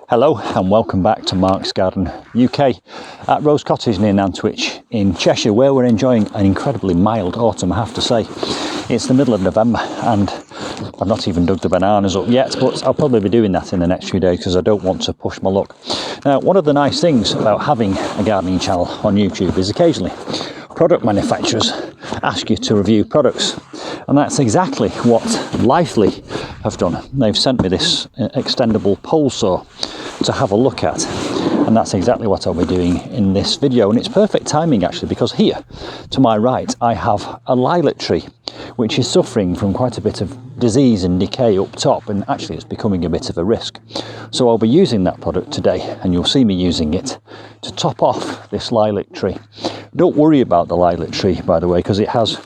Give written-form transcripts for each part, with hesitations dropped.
Hello and welcome back to Mark's Garden UK at Rose Cottage near Nantwich in Cheshire, where we're enjoying an incredibly mild autumn, I have to say. It's the middle of November and I've not even dug the bananas up yet, but I'll probably be doing that in the next few days because I don't want to push my luck. Now, one of the nice things about having a gardening channel on YouTube is occasionally product manufacturers ask you to review products, and that's exactly what Litheli have done. They've sent me this extendable pole saw to have a look at, and that's exactly what I'll be doing in this video. And it's perfect timing actually, because here to my right I have a lilac tree which is suffering from quite a bit of disease and decay up top, and actually it's becoming a bit of a risk. So I'll be using that product today, and you'll see me using it to top off this lilac tree. Don't worry about the lilac tree, by the way, because it has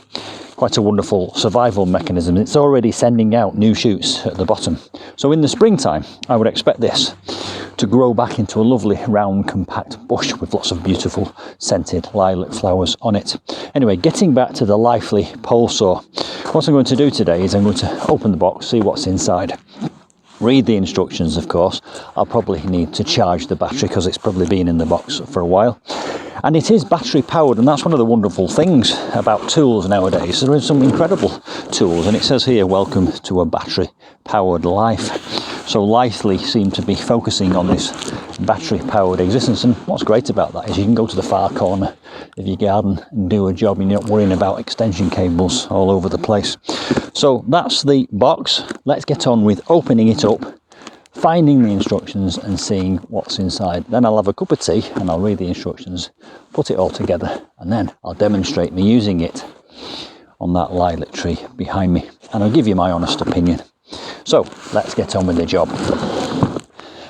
quite a wonderful survival mechanism. It's already sending out new shoots at the bottom. So in the springtime I would expect this to grow back into a lovely round compact bush with lots of beautiful scented lilac flowers on it. Anyway, getting back to the Litheli Pole Saw, what I'm going to do today is I'm going to open the box, see what's inside, read the instructions. Of course I'll probably need to charge the battery because it's probably been in the box for a while, and it is battery powered, and that's one of the wonderful things about tools nowadays. There are some incredible tools, and it says here, welcome to a battery powered life. So Litheli seem to be focusing on this battery powered existence, and what's great about that is you can go to the far corner of your garden and do a job and you're not worrying about extension cables all over the place. So that's the box. Let's get on with opening it up, finding the instructions and seeing what's inside. Then I'll have a cup of tea and I'll read the instructions, put it all together, and then I'll demonstrate me using it on that lilac tree behind me, and I'll give you my honest opinion. So let's get on with the job.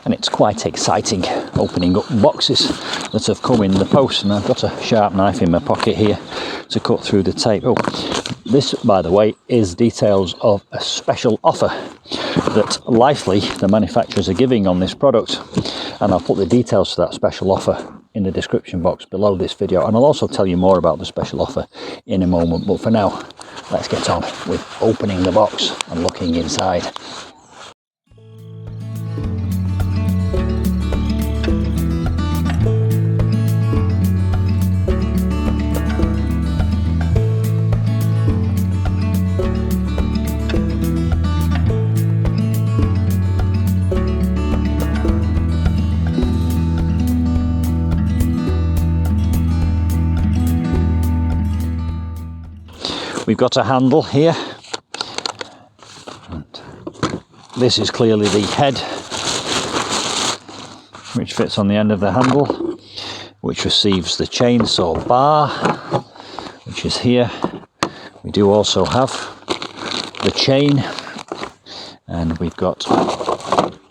And it's quite exciting opening up boxes that have come in the post, and I've got a sharp knife in my pocket here to cut through the tape. Oh, this, by the way, is details of a special offer that Litheli, the manufacturers, are giving on this product, and I'll put the details to that special offer in the description box below this video, and I'll also tell you more about the special offer in a moment. But for now, let's get on with opening the box and looking inside. We've got a handle here, and this is clearly the head which fits on the end of the handle, which receives the chainsaw bar, which is here. We do also have the chain, and we've got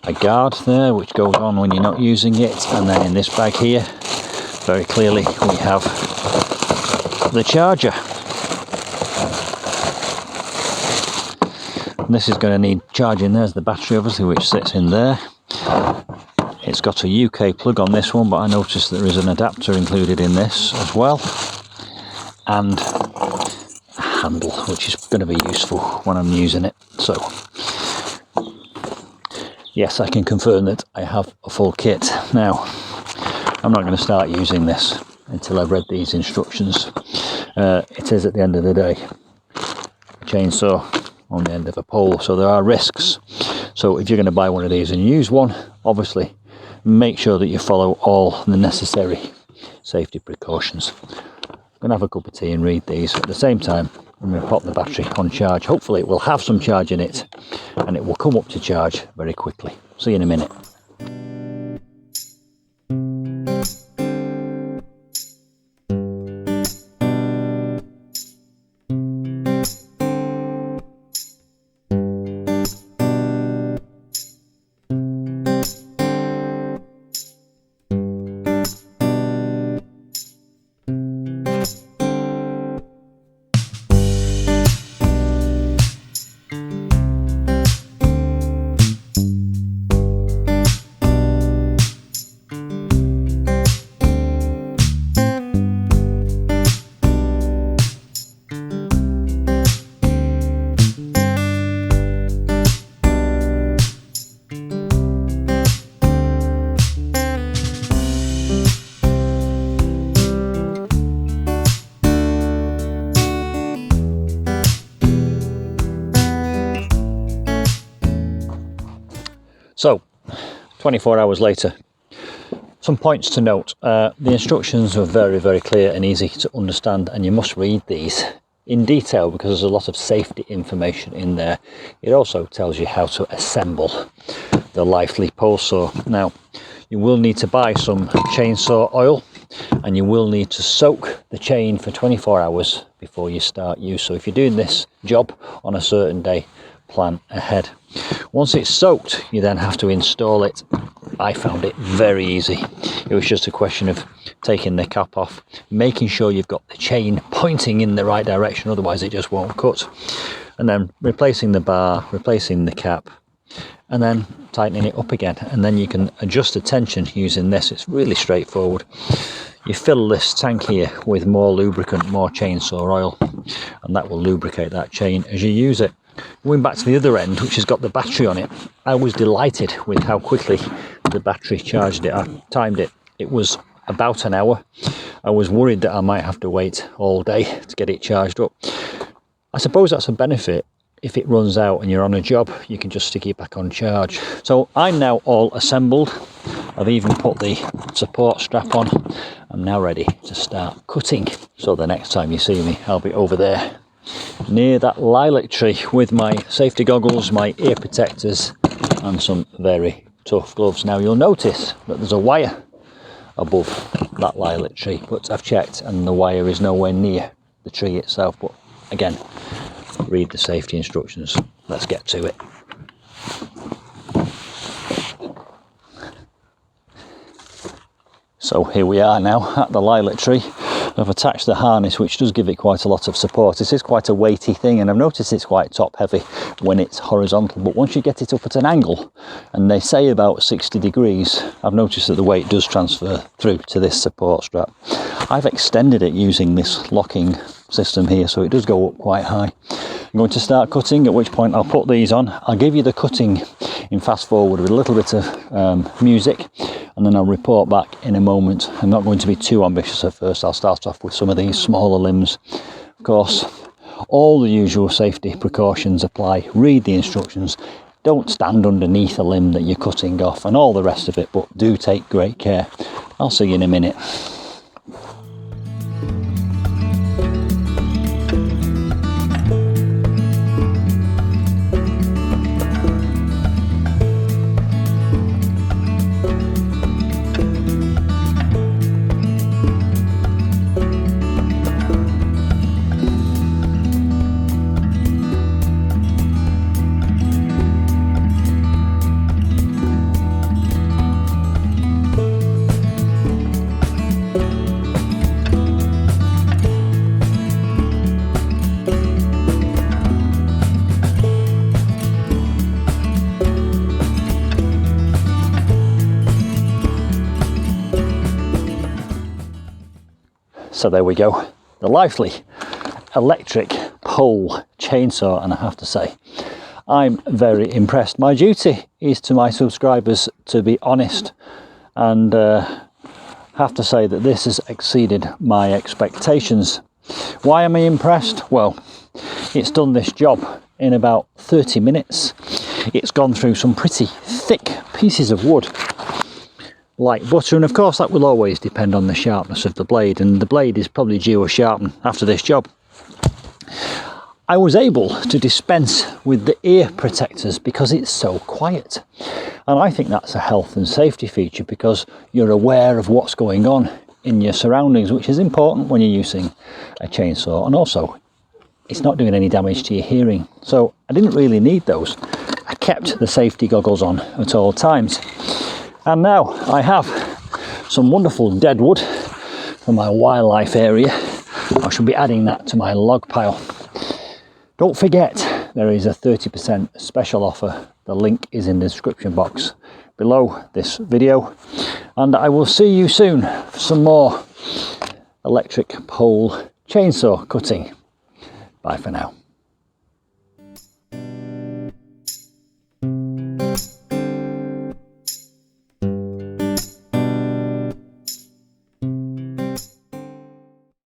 a guard there which goes on when you're not using it, and then in this bag here very clearly we have the charger. This is going to need charging. There's the battery obviously, which sits in there. It's got a UK plug on this one, but I noticed there is an adapter included in this as well, and a handle which is going to be useful when I'm using it. So yes, I can confirm that I have a full kit. Now I'm not going to start using this until I've read these instructions. It is, at the end of the day, a chainsaw on the end of a pole, so there are risks. So if you're going to buy one of these and use one, obviously make sure that you follow all the necessary safety precautions. I'm going to have a cup of tea and read these. At the same time, I'm going to pop the battery on charge. Hopefully it will have some charge in it and it will come up to charge very quickly. See you in a minute. 24 hours later. Some points to note. The instructions are very, very clear and easy to understand, and you must read these in detail because there's a lot of safety information in there. It also tells you how to assemble the Litheli Pole Saw. Now, you will need to buy some chainsaw oil, and you will need to soak the chain for 24 hours before you start use. So if you're doing this job on a certain day, plan ahead. Once it's soaked, you then have to install it. I found it very easy. It was just a question of taking the cap off, making sure you've got the chain pointing in the right direction, otherwise it just won't cut. And then replacing the bar, replacing the cap, and then tightening it up again. And then you can adjust the tension using this. It's really straightforward. You fill this tank here with more lubricant, more chainsaw oil, and that will lubricate that chain as you use it. Going back to the other end, which has got the battery on it, I was delighted with how quickly the battery charged it. I timed it. It was about an hour. I was worried that I might have to wait all day to get it charged up. I suppose that's a benefit. If it runs out and you're on a job, you can just stick it back on charge. So I'm now all assembled. I've even put the support strap on. I'm now ready to start cutting. So the next time you see me, I'll be over there near that lilac tree with my safety goggles, my ear protectors, and some very tough gloves. Now you'll notice that there's a wire above that lilac tree, but I've checked and the wire is nowhere near the tree itself. But again, read the safety instructions. Let's get to it. So here we are now at the lilac tree. I've attached the harness, which does give it quite a lot of support. This is quite a weighty thing, and I've noticed it's quite top heavy when it's horizontal, but once you get it up at an angle, and they say about 60 degrees, I've noticed that the weight does transfer through to this support strap. I've extended it using this locking system here, so it does go up quite high. I'm going to start cutting, at which point I'll put these on. I'll give you the cutting in fast forward with a little bit of music, and then I'll report back in a moment. I'm not going to be too ambitious at first. I'll start off with some of these smaller limbs. Of course, all the usual safety precautions apply. Read the instructions. Don't stand underneath a limb that you're cutting off and all the rest of it, but do take great care. I'll see you in a minute. So there we go, the Litheli electric pole chainsaw, and I have to say, I'm very impressed. My duty is to my subscribers to be honest, and have to say that this has exceeded my expectations. Why am I impressed? Well, it's done this job in about 30 minutes. It's gone through some pretty thick pieces of wood like butter, and of course that will always depend on the sharpness of the blade, and the blade is probably due a sharpen after this job. I was able to dispense with the ear protectors because it's so quiet, and I think that's a health and safety feature because you're aware of what's going on in your surroundings, which is important when you're using a chainsaw, and also it's not doing any damage to your hearing. So I didn't really need those. I kept the safety goggles on at all times. And now I have some wonderful dead wood from my wildlife area. I shall be adding that to my log pile. Don't forget, there is a 30% special offer. The link is in the description box below this video. And I will see you soon for some more electric pole chainsaw cutting. Bye for now.